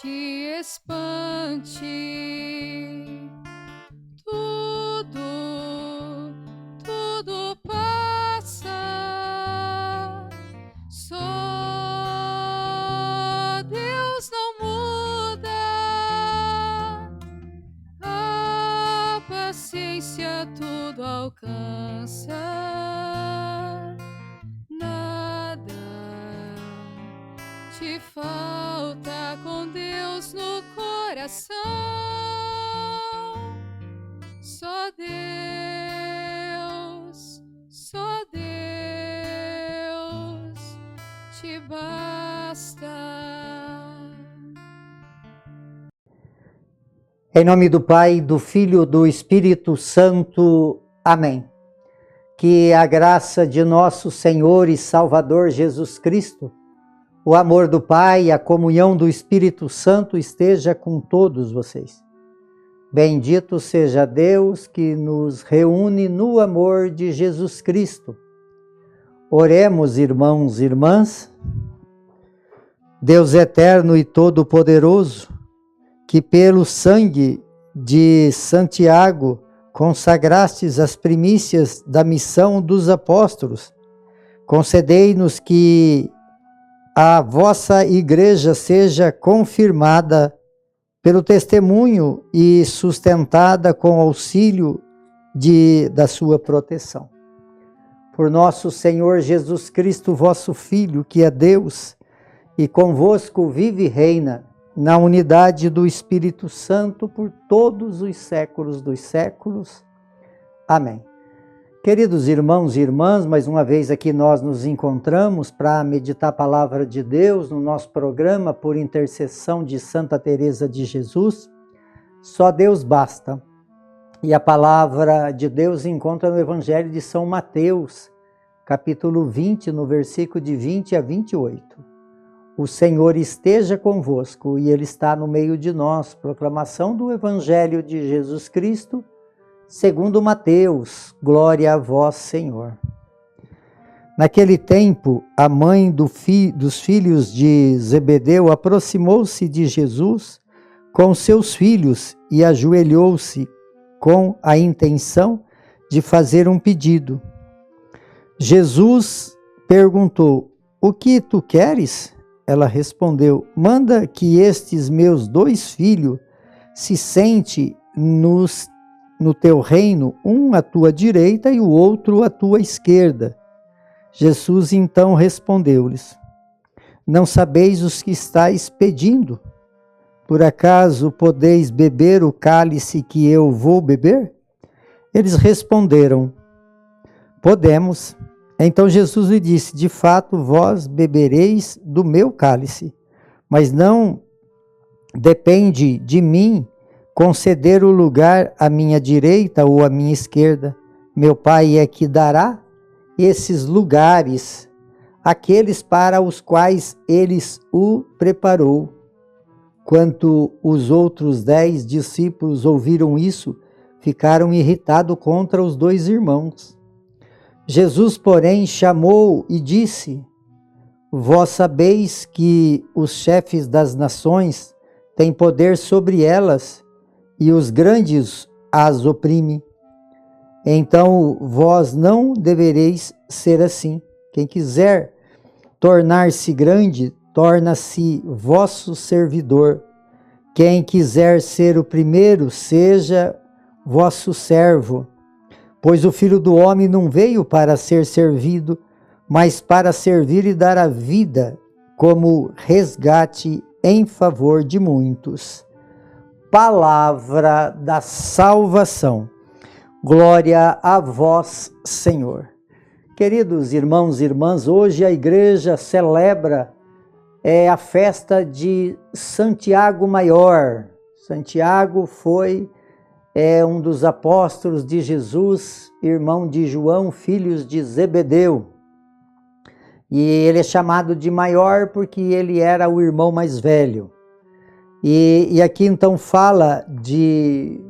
te espante. Tudo passa. Só Deus não muda. A paciência tudo alcança. Nada te falta com Deus no coração. Só Deus te basta. Em nome do Pai, do Filho e do Espírito Santo. Amém. Que a graça de nosso Senhor e Salvador Jesus Cristo, o amor do Pai e a comunhão do Espírito Santo esteja com todos vocês. Bendito seja Deus que nos reúne no amor de Jesus Cristo. Oremos, irmãos e irmãs. Deus eterno e todo-poderoso, que pelo sangue de Santiago consagrastes as primícias da missão dos apóstolos, concedei-nos que a vossa igreja seja confirmada pelo testemunho e sustentada com auxílio da sua proteção. Por nosso Senhor Jesus Cristo, vosso Filho, que é Deus, e convosco vive e reina, na unidade do Espírito Santo, por todos os séculos dos séculos. Amém. Queridos irmãos e irmãs, mais uma vez aqui nós nos encontramos para meditar a palavra de Deus no nosso programa por intercessão de Santa Teresa de Jesus. Só Deus basta. E a palavra de Deus encontra no Evangelho de São Mateus, capítulo 20, no versículo de 20 a 28. O Senhor esteja convosco e Ele está no meio de nós. Proclamação do Evangelho de Jesus Cristo, segundo Mateus. Glória a vós, Senhor. Naquele tempo, a mãe dos filhos de Zebedeu aproximou-se de Jesus com seus filhos e ajoelhou-se com a intenção de fazer um pedido. Jesus perguntou: "O que tu queres?" Ela respondeu: "Manda que estes meus 2 filhos se sentem no teu reino, um à tua direita e o outro à tua esquerda." Jesus então respondeu-lhes: "Não sabeis os que estáis pedindo? Por acaso podeis beber o cálice que eu vou beber?" Eles responderam: "Podemos." Então Jesus lhe disse: "De fato, vós bebereis do meu cálice, mas não depende de mim conceder o lugar à minha direita ou à minha esquerda. Meu Pai é que dará esses lugares àqueles para os quais eles o preparou." Quando os outros 10 discípulos ouviram isso, ficaram irritados contra os 2 irmãos. Jesus, porém, chamou e disse: "Vós sabeis que os chefes das nações têm poder sobre elas, e os grandes as oprimem. Então vós não devereis ser assim. Quem quiser tornar-se grande, torna-se vosso servidor. Quem quiser ser o primeiro, seja vosso servo. Pois o Filho do Homem não veio para ser servido, mas para servir e dar a vida como resgate em favor de muitos." Palavra da salvação. Glória a vós, Senhor. Queridos irmãos e irmãs, hoje a igreja celebra a festa de Santiago Maior. Santiago foi um dos apóstolos de Jesus, irmão de João, filhos de Zebedeu. E ele é chamado de maior porque ele era o irmão mais velho. E aqui então fala de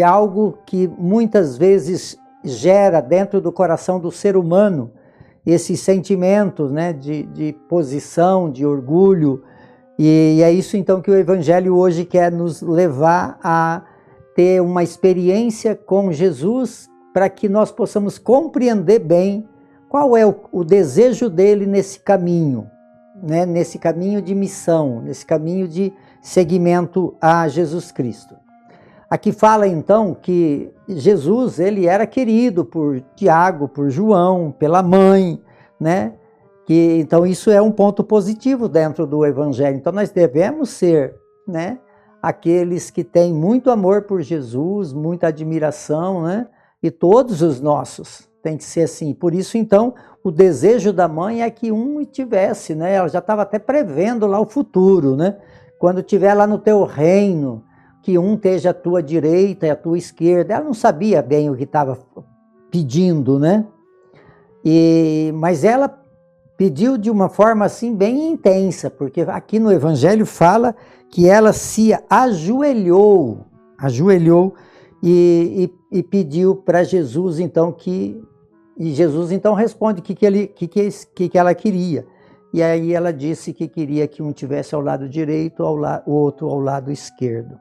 algo que muitas vezes gera dentro do coração do ser humano esses sentimentos, né, de posição, de orgulho, E é isso então que o Evangelho hoje quer nos levar a ter uma experiência com Jesus, para que nós possamos compreender bem qual é o desejo dele nesse caminho, né? Nesse caminho de missão, nesse caminho de seguimento a Jesus Cristo. Aqui fala então que Jesus, ele era querido por Tiago, por João, pela mãe, né? Então isso é um ponto positivo dentro do Evangelho. Então nós devemos ser, né, aqueles que têm muito amor por Jesus, muita admiração, né? E todos os nossos tem que ser assim. Por isso, então, o desejo da mãe é que um tivesse, né? Ela já estava até prevendo lá o futuro, né? Quando estiver lá no teu reino, que um esteja à tua direita e à tua esquerda. Ela não sabia bem o que estava pedindo, né? Mas ela pediu de uma forma assim bem intensa, porque aqui no Evangelho fala que ela se ajoelhou e pediu para Jesus, então, e Jesus então responde o que ela queria. E aí ela disse que queria que um tivesse ao lado direito, o outro ao lado esquerdo.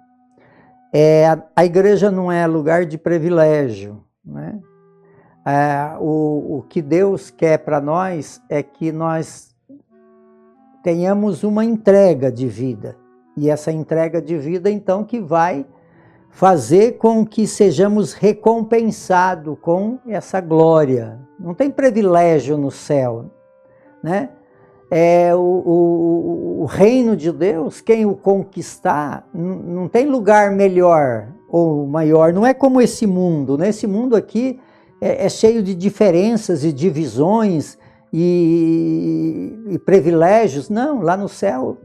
A igreja não é lugar de privilégio, né? O que Deus quer para nós é que nós tenhamos uma entrega de vida. E essa entrega de vida, então, que vai fazer com que sejamos recompensados com essa glória. Não tem privilégio no céu, né? O reino de Deus, quem o conquistar, não tem lugar melhor ou maior. Não é como esse mundo, né? Esse mundo aqui é cheio de diferenças e divisões e privilégios. Não, lá no céu,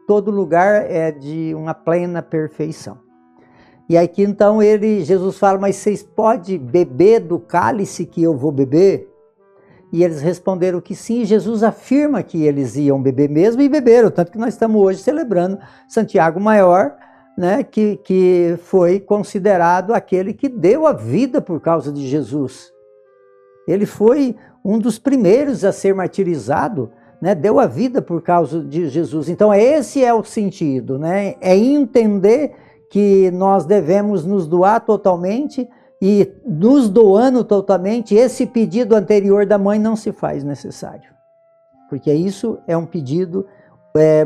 todo lugar é de uma plena perfeição. E aqui então Jesus fala, mas vocês podem beber do cálice que eu vou beber? E eles responderam que sim. Jesus afirma que eles iam beber mesmo e beberam, tanto que nós estamos hoje celebrando Santiago Maior, né, que foi considerado aquele que deu a vida por causa de Jesus. Ele foi um dos primeiros a ser martirizado, né, deu a vida por causa de Jesus. Então esse é o sentido, né, é entender que nós devemos nos doar totalmente, e nos doando totalmente, esse pedido anterior da mãe não se faz necessário. Porque isso é um pedido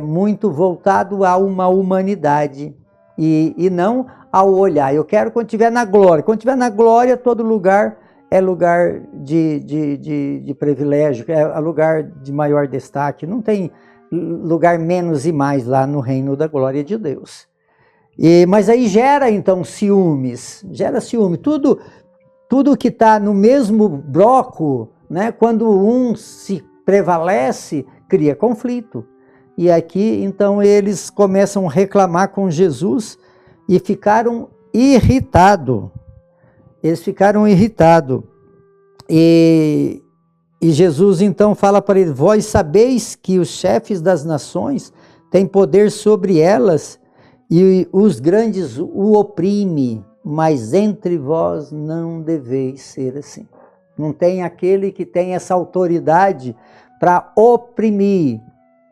muito voltado a uma humanidade e não ao olhar. Eu quero quando estiver na glória. Quando estiver na glória, todo lugar é lugar de privilégio, é lugar de maior destaque. Não tem lugar menos e mais lá no reino da glória de Deus. Mas aí gera então ciúmes, tudo que está no mesmo bloco, né, quando um se prevalece, cria conflito. E aqui então eles começam a reclamar com Jesus e ficaram irritados. E Jesus então fala para eles, vós sabeis que os chefes das nações têm poder sobre elas, e os grandes o oprimem, mas entre vós não deveis ser assim. Não tem aquele que tem essa autoridade para oprimir,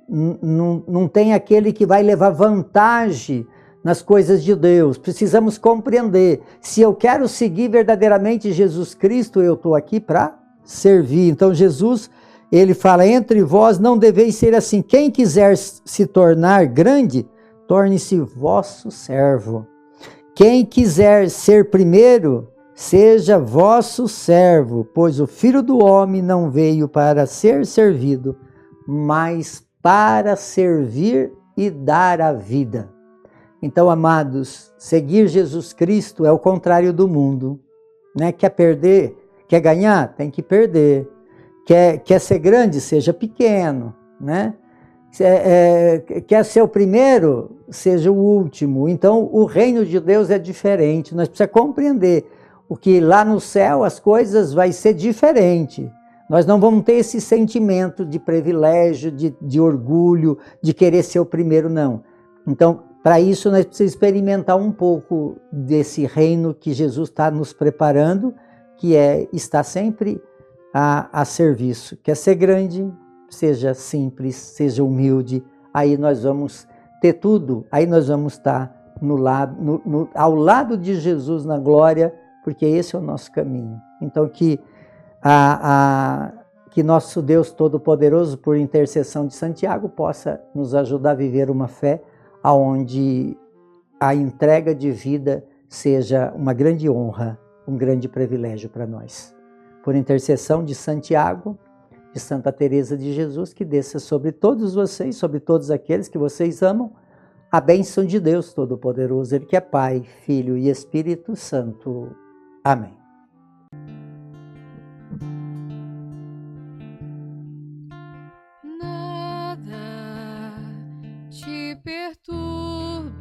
não tem aquele que vai levar vantagem nas coisas de Deus. Precisamos compreender, se eu quero seguir verdadeiramente Jesus Cristo, eu estou aqui para servir. Então Jesus, ele fala, entre vós não deveis ser assim. Quem quiser se tornar grande, torne-se vosso servo. Quem quiser ser primeiro, seja vosso servo, pois o Filho do Homem não veio para ser servido, mas para servir e dar a vida. Então, amados, seguir Jesus Cristo é o contrário do mundo, né? Quer perder? Quer ganhar? Tem que perder. Quer ser grande? Seja pequeno, né? Quer ser o primeiro, seja o último. Então o reino de Deus é diferente. Nós precisamos compreender o que lá no céu as coisas vai ser diferente. Nós não vamos ter esse sentimento de privilégio, de orgulho, de querer ser o primeiro, não. Então, para isso nós precisamos experimentar um pouco desse reino que Jesus está nos preparando, que estar sempre a serviço. Quer ser grande? Seja simples, seja humilde, aí nós vamos ter tudo, aí nós vamos estar ao lado de Jesus na glória, porque esse é o nosso caminho. Então que nosso Deus Todo-Poderoso, por intercessão de Santiago, possa nos ajudar a viver uma fé onde a entrega de vida seja uma grande honra, um grande privilégio para nós. Por intercessão de Santiago, de Santa Teresa de Jesus, que desça sobre todos vocês, sobre todos aqueles que vocês amam, a bênção de Deus Todo-Poderoso, Ele que é Pai, Filho e Espírito Santo. Amém. Nada te perturbe,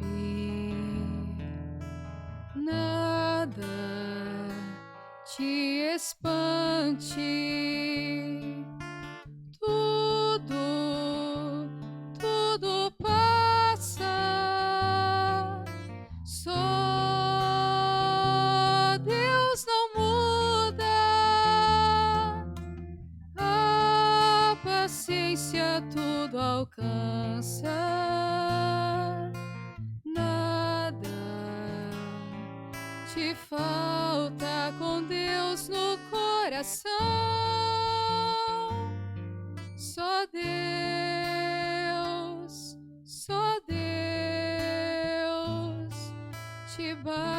nada te espante, tudo passa, só Deus não muda, a paciência tudo alcança, nada te falta com Deus no coração, só Deus te basta.